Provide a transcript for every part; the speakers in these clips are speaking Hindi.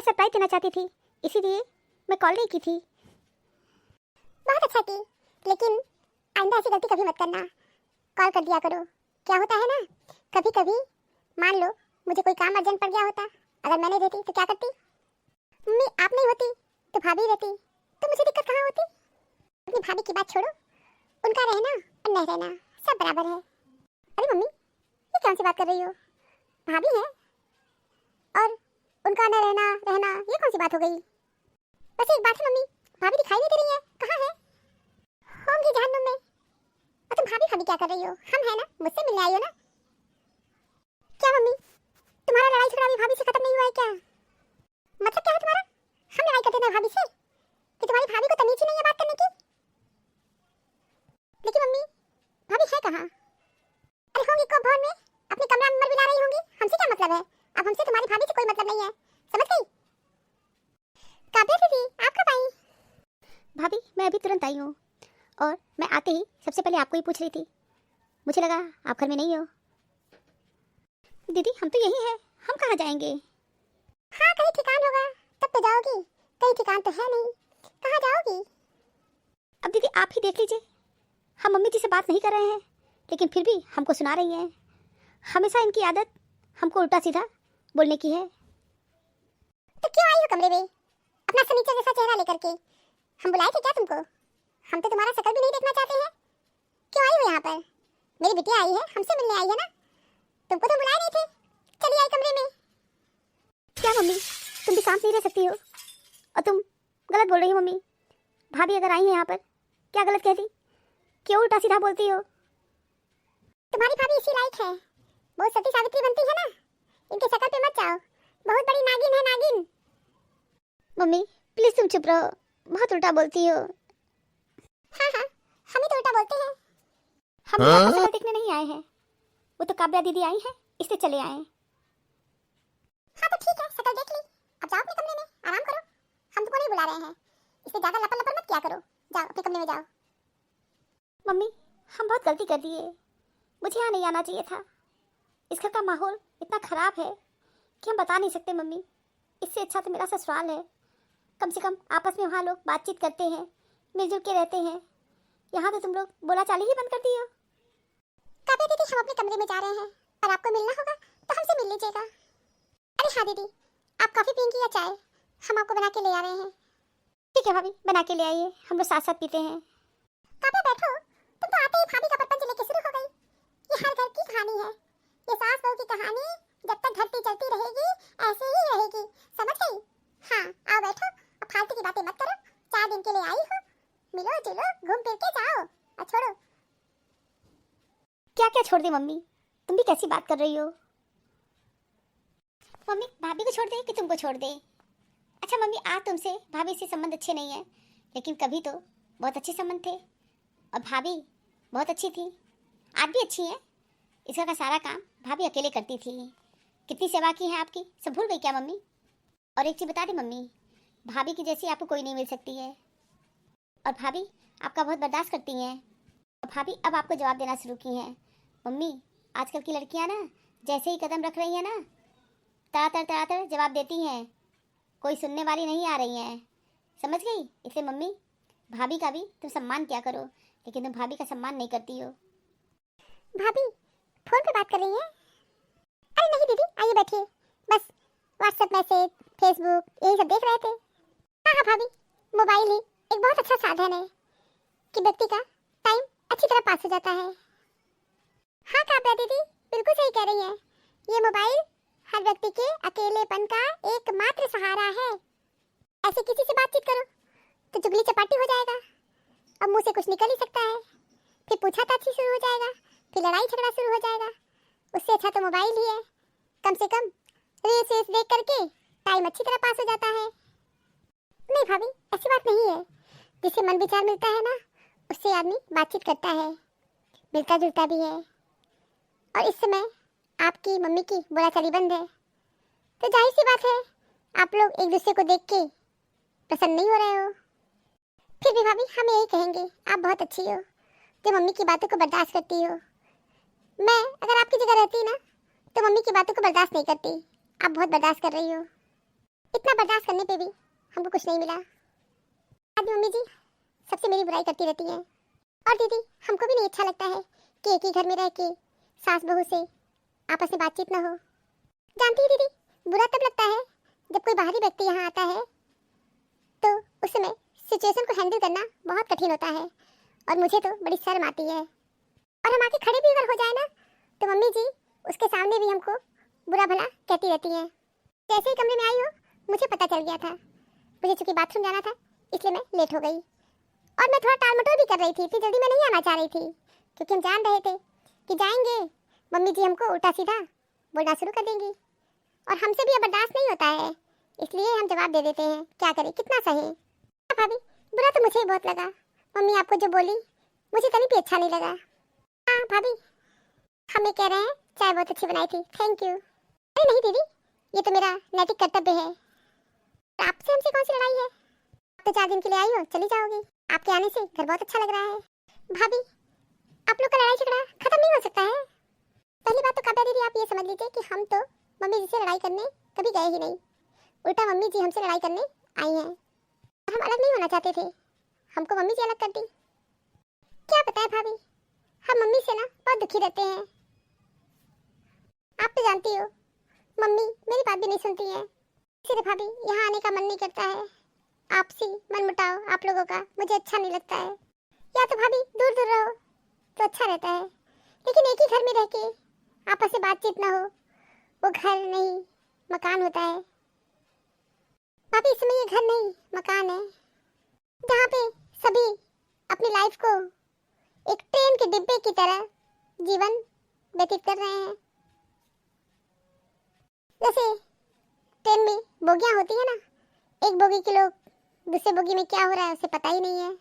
सरप्राइज देना चाहती थी, इसीलिए मैं कॉल नहीं की थी। बहुत अच्छा की, लेकिन आइंदा ऐसी गलती कभी मत करना। कॉल कर दिया करो। क्या होता है ना, कभी कभी मान लो मुझे कोई काम अर्जेंट पड़ गया होता, अगर मैं नहीं रहती तो क्या करती? मम्मी आप नहीं होती तो भाभी रहती, तो मुझे दिक्कत कहाँ होती? अपनी भाभी की बात छोड़ो, उनका रहना और नहीं रहना सब बराबर है। अरे मम्मी ये कौन सी बात कर रही हो? भाभी है और उनका न रहना रहना ये कौन सी बात हो गई? बस एक बात है मम्मी, भाभी दिखाई नहीं दे रही है, कहाँ है? होंगी जहन्नुम में। और तुम भाभी भाभी क्या कर रही हो? हम है ना, मुझसे मिलने आई हो ना? क्या मम्मी तुम्हारा लड़ाई झगड़ा अभी भाभी से खत्म नहीं हुआ है क्या? मतलब क्या है तुम्हारा? हम लड़ाई करते हैं भाभी से कि तुम्हारी भाभी को तमीज ही नहीं है बात करने की? लेकिन मम्मी भाभी है कहाँ? अरे होंगी कब भवन में, अपने कमरा में बिला रही होंगी। हमसे क्या मतलब है? अब हमसे तुम्हारी भाभी से कोई मतलब नहीं है, समझ गई? काव्या दीदी आप कब आई? भाभी मैं अभी तुरंत आई हूँ, और मैं आते ही सबसे पहले आपको ही पूछ रही थी। मुझे लगा आप घर में नहीं हो। दीदी हम तो यही हैं, हम कहाँ जाएंगे? हाँ कहीं ठिकान होगा तब तो जाओगी, कहीं ठिकान तो है नहीं, कहाँ जाओगी? अब दीदी आप ही देख लीजिए, हम मम्मी जी से बात नहीं कर रहे हैं, लेकिन फिर भी हमको सुना रही हैं। हमेशा इनकी आदत हमको उल्टा सीधा बोलने की है। तो क्यों आई हो कमरे में अपना सनीचर जैसा चेहरा लेकर के? हम बुलाए थे क्या तुमको? हम तो तुम्हारा शक्ल भी नहीं देखना चाहते हैं। क्यों आई हो यहाँ पर? मेरी बिटिया आई है, हमसे मिलने आई है ना, तुमको तो बुलाए नहीं थे। चलिए आई कमरे में। क्या मम्मी तुम भी शांत नहीं रह सकती हो? और तुम गलत बोल रही हो मम्मी। भाभी अगर आई है यहाँ पर क्या गलत कहती? क्यों उल्टा सीधा बोलती हो? तुम्हारी भाभी इसी लायक है, बहुत सती सावित्री बनती है ना। इनके शक्ल पे मत जाओ, बहुत बड़ी नागिन है नागिन। मम्मी प्लीज तुम चुप रहो, बहुत उल्टा बोलती हो। हाँ हाँ हम ही तो उल्टा बोलते हैं। हम यहाँ पर शक्ल देखने नहीं आए हैं, वो तो काव्या दीदी आई हैं इसलिए चले आए हैं। हाँ तो ठीक है, शक्ल देख ली, अब जाओ अपने कमरे में आराम करो। हम तुमको नहीं बुला रहे हैं, इससे ज्यादा लपड़ लपड़ मत किया करो। जाओ अपने कमरे में जाओ। मम्मी हम बहुत गलती कर दिए, मुझे यहाँ नहीं आना चाहिए था। इस घर का माहौल इतना ख़राब है कि हम बता नहीं सकते मम्मी। इससे अच्छा तो मेरा ससुराल है, कम से कम आपस में वहाँ लोग बातचीत करते हैं, मिलजुल के रहते हैं। यहाँ तो तुम लोग बोला चाली ही बंद कर दी हो। काव्या दीदी हम अपने कमरे में जा रहे हैं और आपको मिलना होगा तो हमसे मिल लीजिएगा। अरे हाँ दीदी आप कॉफी पियेंगी या चाय? हम आपको बना के ले आ रहे हैं। ठीक है भाभी बना के ले आइए, हम लोग साथ साथ पीते हैं। काव्या बैठो, तुम तो आते ही भाभी का प्रपंच लेके शुरू हो गई। ये हर घर की कहानी है, ये सास बहू की कहानी जब तक घटती चलती रहेगी ऐसे ही रहेगी, समझ गई? हाँ आओ बैठो, अब फालतू की बातें मत करो। 4 दिन के लिए आई हो, मिलो जुलो घूम फिर के जाओ और छोड़ो। क्या क्या छोड़ दे मम्मी, तुम भी कैसी बात कर रही हो? मम्मी भाभी को छोड़ दे कि तुमको छोड़ दे? अच्छा मम्मी आज तुमसे भाभी से संबंध अच्छे नहीं है, लेकिन कभी तो बहुत अच्छे संबंध थे, और भाभी बहुत अच्छी थी, आज भी अच्छी है। इस घर का सारा काम भाभी अकेले करती थी। कितनी सेवा की है आपकी, सब भूल गई क्या मम्मी? और एक चीज़ बता दे मम्मी, भाभी की जैसी आपको कोई नहीं मिल सकती है, और भाभी आपका बहुत बर्दाश्त करती हैं, और भाभी अब आपको जवाब देना शुरू की हैं। मम्मी आजकल की लड़कियां ना जैसे ही कदम रख रही हैं ना, तड़ातड़ जवाब देती हैं, कोई सुनने वाली नहीं आ रही हैं, समझ गई? इसलिए मम्मी भाभी का भी तुम सम्मान किया करो, लेकिन तुम भाभी का सम्मान नहीं करती हो। भाभी फोन पे बात कर रही हैं? अरे नहीं दीदी आइए बैठिए, बस व्हाट्सएप मैसेज फेसबुक यही सब देख रहे थे। हाँ हाँ भाभी मोबाइल ही एक बहुत अच्छा साधन है कि व्यक्ति का टाइम अच्छी तरह पास हो जाता है। हाँ काव्या दीदी बिल्कुल सही कह रही हैं, ये मोबाइल हर व्यक्ति के अकेलेपन का एकमात्र सहारा है। ऐसे किसी से बातचीत करो तो चुगली चपाटी हो जाएगा, अब मुंह से कुछ निकल ही सकता है, फिर पूछताछ शुरू हो जाएगा, फिर लड़ाई झगड़ा शुरू हो जाएगा। उससे अच्छा तो मोबाइल ही है, कम से कम रील्स देख करके टाइम अच्छी तरह पास हो जाता है। नहीं भाभी ऐसी बात नहीं है, जिससे मन विचार मिलता है ना उससे आदमी बातचीत करता है, मिलता जुलता भी है। और इस समय आपकी मम्मी की बोलाचाली बंद है, तो जाहिर सी बात है आप लोग एक दूसरे को देख के पसंद नहीं हो रहे हो। फिर भी भाभी हम यही कहेंगे आप बहुत अच्छी हो जो मम्मी की बातों को बर्दाश्त करती हो। मैं अगर आपकी जगह रहती ना तो मम्मी की बातों को बर्दाश्त नहीं करती, आप बहुत बर्दाश्त कर रही हो। इतना बर्दाश्त करने पे भी हमको कुछ नहीं मिला। आज मम्मी जी सबसे मेरी बुराई करती रहती हैं। और दीदी हमको भी नहीं अच्छा लगता है कि एक ही घर में रह के सास बहू से आपस में बातचीत ना हो। जानती है दीदी, बुरा तब लगता है जब कोई बाहरी व्यक्ति यहाँ आता है तो उस समय सिचुएशन को हैंडल करना बहुत कठिन होता है और मुझे तो बड़ी शर्म आती है। और हम आके खड़े भी अगर हो जाए ना तो मम्मी जी उसके सामने भी हमको बुरा भला कहती रहती हैं। जैसे ही कमरे में आई हो मुझे पता चल गया था। मुझे चूंकि बाथरूम जाना था इसलिए मैं लेट हो गई और मैं थोड़ा टाल मटोल भी कर रही थी। इतनी जल्दी मैं नहीं आना चाह रही थी क्योंकि हम जान रहे थे कि जाएंगे मम्मी जी हमको उल्टा सीधा बोलना शुरू कर देंगी और हमसे भी अब बर्दाश्त नहीं होता है, इसलिए हम जवाब दे देते हैं। क्या करें, कितना सहे। भाभी बुरा तो मुझे ही बहुत लगा। मम्मी आपको जो बोली मुझे कहीं भी अच्छा नहीं लगा। हाँ भाभी हम ये कह रहे हैं चाय बहुत अच्छी बनाई थी, थैंक यू। अरे नहीं दीदी, ये तो मेरा नैतिक कर्तव्य है। आपसे हमसे कौन सी लड़ाई है? आप तो 4 दिन के लिए आई हो, चली जाओगी। आपके आने से घर बहुत अच्छा लग रहा है। भाभी आप लोग का लड़ाई झगड़ा खत्म नहीं हो सकता है। पहली बात तो काव्या दीदी आप ये समझ लीजिए कि हम तो मम्मी जी से लड़ाई करने कभी गए ही नहीं। उल्टा मम्मी जी हमसे लड़ाई करने आई हैं और हम अलग नहीं होना चाहते थे, हमको मम्मी जी अलग कर दी। क्या पता है भाभी, हम मम्मी से ना बहुत दुखी रहते हैं। आप तो जानती हो मम्मी मेरी बात भी नहीं सुनती है, इसलिए भाभी यहाँ आने का मन नहीं करता है। आपसी मन मुटाव आप लोगों का मुझे अच्छा नहीं लगता है। या तो भाभी दूर दूर रहो तो अच्छा रहता है, लेकिन एक ही घर में रह के आपस में बातचीत ना हो वो घर नहीं मकान होता है। भाभी इसमें ये घर नहीं मकान है जहाँ पे सभी अपनी लाइफ को एक ट्रेन के डिब्बे की तरह जीवन व्यतीत कर रहे हैं। जैसे ट्रेन में बोगियां होती है ना, एक बोगी के लोग दूसरे बोगी में क्या हो रहा है उसे पता ही नहीं है,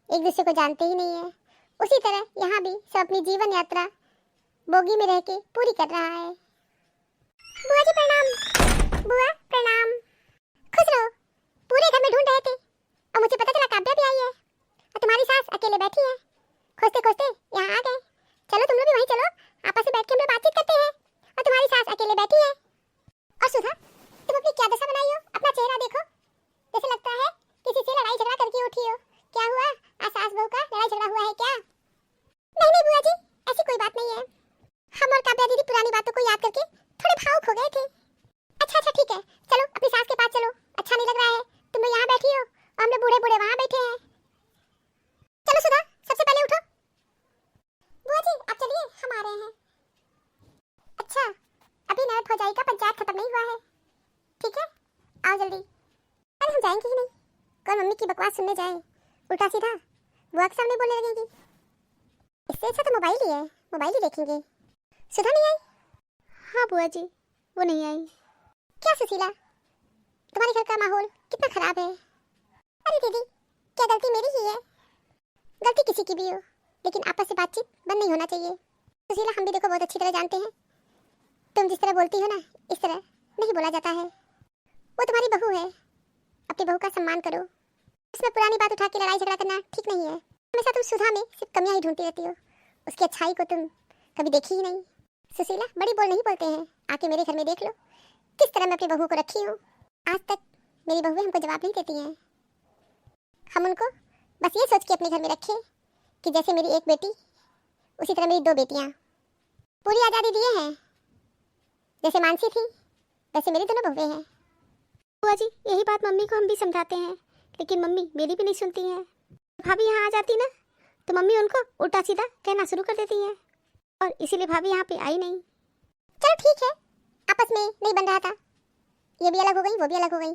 एक दूसरे को जानते ही नहीं है। उसी तरह यहाँ भी सब अपनी जीवन यात्रा बोगी में रह के पूरी कर रहा है। बुआ जी प्रणाम। बुआ प्रणाम। खुश रहो। पूरे घर में ढूंढ रहे थे और मुझे पता चला काव्या भी आई है और तुम्हारी सास अकेले बैठी है। खोजते खोजते यहाँ आ गए। चलो तुम लोग भी वहीं चलो, आपस में बैठ के हम लोग बातचीत करते हैं। और तुम्हारी सास अकेले बैठी है। और सुधा तुम अपनी क्या दशा बनाई हो, अपना चेहरा देखो, जैसे लगता है किसी से लड़ाई झगड़ा करके उठी हो। क्या हुआ, आज सास बहू का लड़ाई झगड़ा हुआ है क्या? नहीं नहीं बुआ जी, ऐसी कोई बात नहीं है। हम और काव्या दीदी पुरानी बातों को याद करके थोड़े भावुक हो गए थे। अच्छा अच्छा ठीक है, चलो अपनी सास के पास चलो। अच्छा नहीं लग रहा है तुम लोग यहाँ बैठी हो और हम लोग बूढ़े बूढ़े वहाँ बैठे हैं। चलो सुधा सबसे पहले उठो। बुआ जी आप चलिए, हम आ रहे हैं। अच्छा अभी ननद भौजाई का पंचायत खत्म नहीं हुआ है, ठीक है आओ जल्दी। अरे हम जाएंगे ही नहीं, कल मम्मी की बकवास सुनने जाए, उल्टा सीधा बुआ के सामने बोलने लगेंगी। इससे अच्छा तो मोबाइल ही है, मोबाइल ही देखेंगे। सुधा नहीं आई? हाँ बुआ जी वो नहीं आई। क्या सुशीला, तुम्हारे घर का माहौल कितना खराब है। अरे दीदी क्या गलती मेरी ही है? गलती किसी की भी हो लेकिन आपस में बातचीत बंद नहीं होना चाहिए। सुशीला हम भी देखो बहुत अच्छी तरह जानते हैं, तुम जिस तरह बोलती हो ना इस तरह नहीं बोला जाता है। वो तुम्हारी बहू है, अपनी बहू का सम्मान करो। इसमें पुरानी बात उठा के लड़ाई झगड़ा करना ठीक नहीं है। हमेशा तुम सुधा में सिर्फ कमियां ही ढूंढती रहती हो, उसकी अच्छाई को तुम कभी देखी ही नहीं। सुशीला बड़ी बोल नहीं बोलते हैं, आके मेरे घर में देख लो किस तरह मैं अपनी बहू को रखी हूँ। आज तक मेरी बहुएं हमको जवाब नहीं देती हैं। हम उनको बस ये सोच के अपने घर में रखे कि जैसे मेरी एक बेटी उसी तरह मेरी 2 बेटियाँ। पूरी आज़ादी दिए हैं, जैसे मानसी थी वैसे मेरी दोनों बहुएं हैं। बुआ जी यही बात मम्मी को हम भी समझाते हैं लेकिन मम्मी मेरी भी नहीं सुनती हैं। भाभी यहाँ आ जाती ना तो मम्मी उनको उल्टा सीधा कहना शुरू कर देती हैं और इसीलिए भाभी यहाँ पे आई नहीं। चलो ठीक है, आपस में नहीं बन रहा था, ये भी अलग हो गई वो भी अलग हो गई,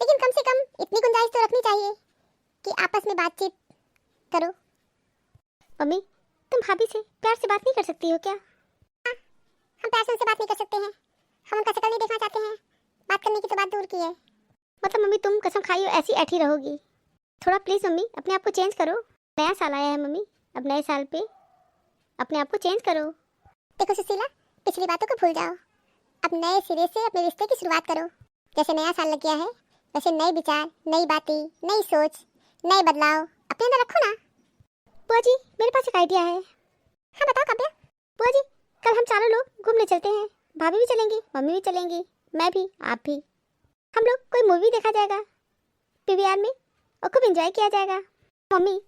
लेकिन कम से कम इतनी गुंजाइश तो रखनी चाहिए कि आपस में बातचीत करो। मम्मी तुम भाभी से प्यार से बात नहीं कर सकती हो क्या? हाँ हम प्यार से उनसे बात नहीं कर सकते हैं, हम उनका शक्ल नहीं देखना चाहते हैं, बात करने की तो बात दूर की है। मतलब मम्मी तुम कसम खाई हो ऐसी ऐठी रहोगी? थोड़ा प्लीज़ मम्मी अपने आप को चेंज करो, नया साल आया है मम्मी, अब नए साल पे अपने आप को चेंज करो। देखो सुशीला पिछली बातों को भूल जाओ, अब नए सिरे से अपने रिश्ते की शुरुआत करो। जैसे नया साल लग गया है वैसे नए विचार, नई बातें, नई सोच, नए बदलाव अपने अंदर रखो ना। बुआ जी मेरे पास एक आइडिया है। हाँ बताओ काव्या। बुआ जी कल हम चारों लोग घूमने चलते हैं, भाभी भी चलेंगी, मम्मी भी चलेंगी, मैं भी, आप भी। हम लोग कोई मूवी देखा जाएगा पीवीआर में और खूब एंजॉय किया जाएगा। मम्मी,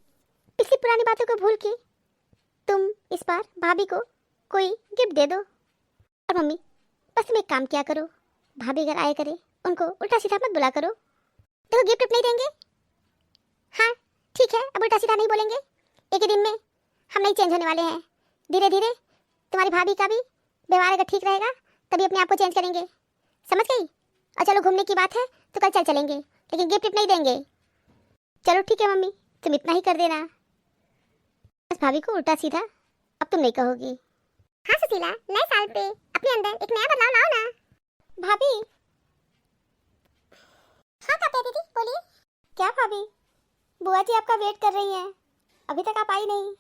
पिछली पुरानी बातों को भूल के तुम इस बार भाभी को कोई गिफ्ट दे दो। और मम्मी, बस तुम एक काम किया करो, भाभी घर आए करे उनको उल्टा सीधा मत बुला करो। देखो गिफ्ट नहीं देंगे, हाँ ठीक है, अब उल्टा सीधा नहीं बोलेंगे। एक ही दिन में हम नहीं चेंज होने वाले हैं, धीरे धीरे तुम्हारी भाभी का भी व्यवहार अगर ठीक रहेगा तभी अपने आप को चेंज करेंगे, समझ गई? और चलो घूमने की बात है तो कल चलेंगे, लेकिन गिफ्ट नहीं देंगे। चलो ठीक है मम्मी, तुम इतना ही कर देना, बस भाभी को उल्टा सीधा अब तुम नहीं कहोगी। हाँ सुशीला, नए साल पे अपने अंदर एक नया बदलाव लाओ ना। भाभी। हाँ काव्या दीदी बोलिए। क्या भाभी, बुआ जी आपका वेट कर रही हैं, अभी तक आप आई नहीं।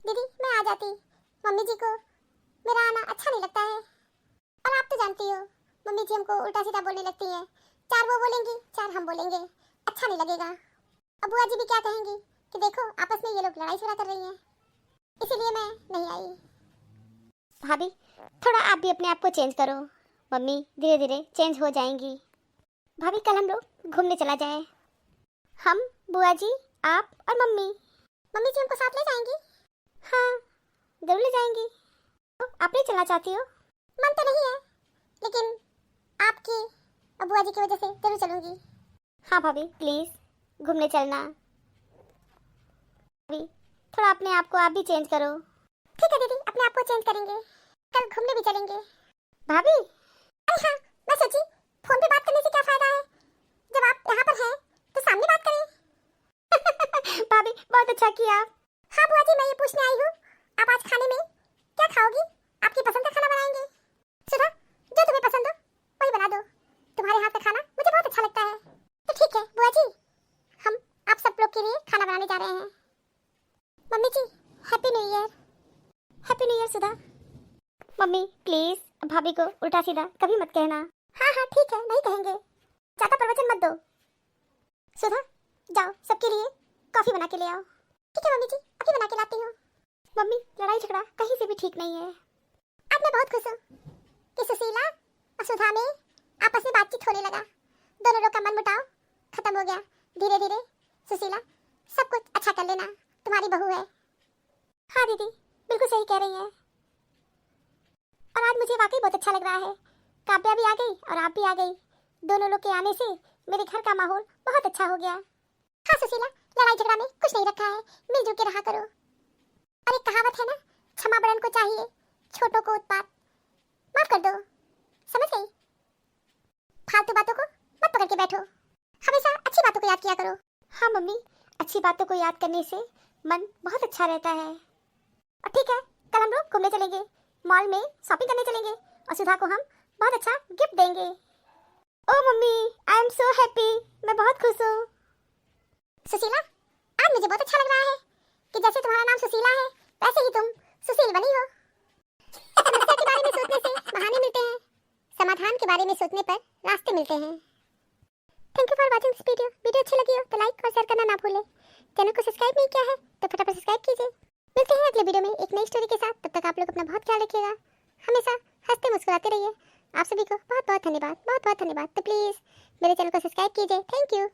दीदी मैं आ जाती, मम्मी जी को मेरा आना अच्छा नहीं लगता है। और आप तो जानती हो मम्मी जी हमको उल्टा सीधा बोलने लगती है, चार वो बोलेंगी चार हम बोलेंगे, अच्छा नहीं लगेगा। अब बुआ जी भी क्या कहेंगी कि देखो आपस में ये लोग लड़ाई झगड़ा कर रही हैं, इसीलिए मैं नहीं आई। भाभी थोड़ा आप भी अपने आप को चेंज करो, मम्मी धीरे धीरे चेंज हो जाएंगी। भाभी कल हम लोग घूमने चला जाए, हम, बुआ जी, आप और मम्मी। मम्मी जी हमको साथ ले जाएंगी? हाँ जरूर ले जाएंगी। तो आप नहीं चलना चाहती हो? मन तो नहीं है, लेकिन आपकी और बुआ जी की वजह से जरूर चलूंगी। हाँ भाभी प्लीज घूमने चलना। भाभी थोड़ा अपने आप को आप भी चेंज करो। ठीक है दीदी, अपने आप को चेंज करेंगे, कल घूमने भी चलेंगे। भाभी। अरे हाँ, मैं सोची फोन पे बात करने से क्या फायदा है, जब आप यहाँ पर हैं तो सामने बात करें। भाभी बहुत अच्छा किया आप। हाँ बुआ जी, मैं ये पूछने आई हूँ आप आज खाने में क्या खाओगी? आपकी पसंद का खाना बनाएंगे। सुधा, जो तुम्हें पसंद हो वही बना दो, तुम्हारे हाथ का खाना मुझे बहुत अच्छा लगता है। तो ठीक है बुआ जी, हम आप सब लोग के लिए खाना बनाने जा रहे हैं। Mummy ji happy new year. Happy new year Sudha. Mummy please भाभी को उल्टा सीधा कभी मत कहना। हाँ हाँ ठीक है, नहीं कहेंगे, ज्यादा प्रवचन मत दो। सुधा जाओ सबके लिए कॉफी बना के ले आओ। ठीक है मम्मी जी, अभी बना के लाती हूँ। मम्मी लड़ाई झगड़ा कहीं से भी ठीक नहीं है। आज मैं बहुत खुश हूँ कि सुशीला और सुधा में आपस में बातचीत होने लगा, दोनों लोग का मन मुटाव खत्म हो गया। धीरे धीरे सुशीला सब कुछ अच्छा कर लेना, तुम्हारी बहू है। हाँ दीदी बिल्कुल सही कह रही है, और आज मुझे वाकई बहुत अच्छा लग रहा है। काव्या भी आ गई और आप भी आ गई, दोनों लोग के आने से मेरे घर का माहौल बहुत अच्छा हो गया। हाँ सुशीला, लड़ाई झगड़ा में कुछ नहीं रखा है, मिलजुल के रहा करो। और एक कहावत है ना, क्षमा बड़न को चाहिए, छोटों को उत्पात। माफ कर दो, समझ गई? फालतू बातों को मत पकड़ के बैठो, हमेशा अच्छी बातों को याद किया करो। हाँ मम्मी, अच्छी बातों को याद करने से मन बहुत अच्छा रहता है। और ठीक है, कल हम लोग घूमने चलेंगे, मॉल में शॉपिंग करने चलेंगे और सुधा को हम बहुत अच्छा गिफ्ट देंगे। Oh mummy I am so happy, मैं बहुत खुश हूँ। सुशीला, आज मुझे बहुत अच्छा लग रहा है कि जैसे तुम्हारा नाम सुशीला है वैसे ही तुम सुशील बनी हो। समस्या के बारे में सोचने से बहाने मिलते हैं, समाधान के बारे में सोचने पर रास्ते मिलते हैं। Thank you for watching this video. Video अच्छी लगी हो तो लाइक और शेयर करना ना भूलें। चैनल को सब्सक्राइब नहीं किया है तो फटाफट सब्सक्राइब कीजिए। मिलते हैं अगले वीडियो में एक नई स्टोरी के साथ, तब तक आप लोग अपना बहुत ख्याल रखिएगा, हमेशा हंसते मुस्कुराते रहिए। आप सभी को बहुत बहुत धन्यवाद, बहुत बहुत धन्यवाद। तो प्लीज़ मेरे चैनल को सब्सक्राइब कीजिए। Thank you.